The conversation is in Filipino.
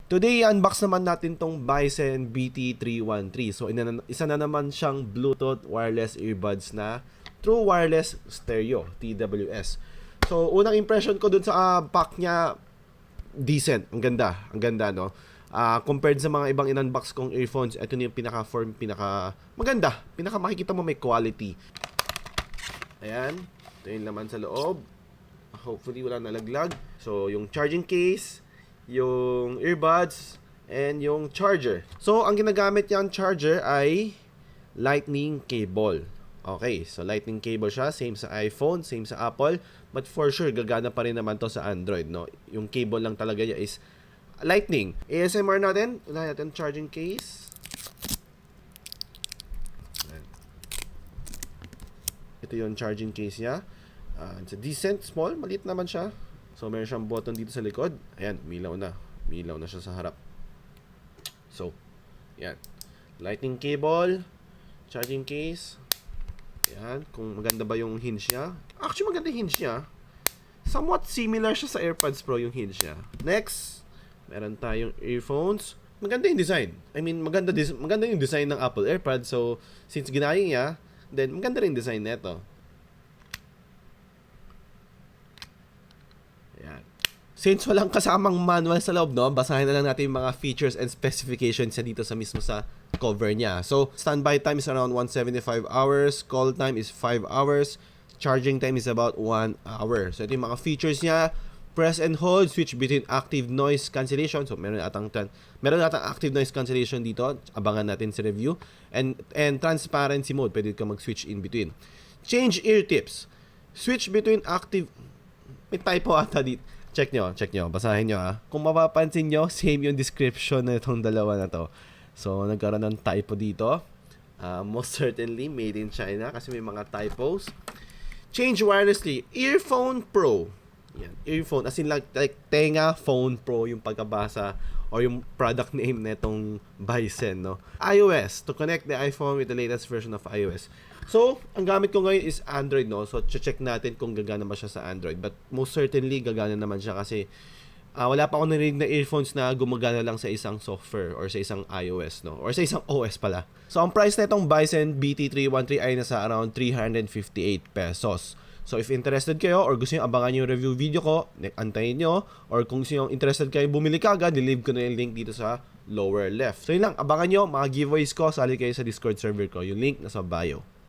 Today, unbox naman natin tong Bison BT313. So, isa na naman siyang Bluetooth wireless earbuds na true wireless stereo, TWS. So, unang impression ko dun sa pack niya, decent. Ang ganda, no? Compared sa mga ibang in-unbox kong earphones, ito na yung maganda. Pinaka makikita mo may quality. Ayan. Ito yung laman sa loob. Hopefully, wala nalaglag. So, yung charging case, yung earbuds, and yung charger. So, ang ginagamit niyang charger ay lightning cable. Okay, so lightning cable siya, same sa iPhone, same sa Apple, but for sure, gagana pa rin naman to sa Android, no? Yung cable lang talaga niya is lightning. ASMR natin, unahin natin charging case. Ito yung charging case niya. It's a decent, small, maliit naman siya. So, meron siyang button dito sa likod. Ayan, milaw na. Milaw na siya sa harap. So, ayan. Lightning cable, charging case. Ayan, kung maganda ba yung hinge niya. Actually, maganda yung hinge niya. Somewhat similar siya sa AirPods Pro yung hinge niya. Next, meron tayong earphones. Maganda yung design. I mean, maganda yung design ng Apple AirPods. So, since ginaya niya, then maganda rin design nito. Ayan. Since walang kasamang manual sa loob, no, basahin na lang natin yung mga features and specifications sa dito sa mismo sa cover niya. So, standby time is around 175 hours, call time is 5 hours, charging time is about 1 hour. So, ito yung mga features niya. Press and hold, switch between active noise cancellation. So, meron atang active noise cancellation dito. Abangan natin sa review. And transparency mode, pwede ka mag-switch in between. Change ear tips. Switch between active... May typo ata dito. Check nyo. Basahin nyo . Kung mapapansin nyo, same yung description na itong dalawa na to. So, nagkaroon ng typo dito. Most certainly, made in China kasi may mga typos. Change wirelessly. Earphone Pro. Yan. Earphone. As in like Tenga Phone Pro yung pagkabasa or yung product name na itong Bison, no? iOS. To connect the iPhone with the latest version of iOS. So, ang gamit ko ngayon is Android, no? So, check natin kung gagana ba siya sa Android. But most certainly, gagana naman siya kasi wala pa akong narinig na earphones na gumagana lang sa isang software or sa isang iOS, no? Or sa isang OS pala. So, ang price na itong Bison BT313 ay nasa around 358 pesos. So, if interested kayo or gusto nyo abangan yung review video ko, antayin nyo. Or kung gusto nyo interested kayo, bumili ka agad, leave ko na yung link dito sa lower left. So, yun lang. Abangan nyo, mga giveaways ko, sali kayo sa Discord server ko. Yung link nasa bio.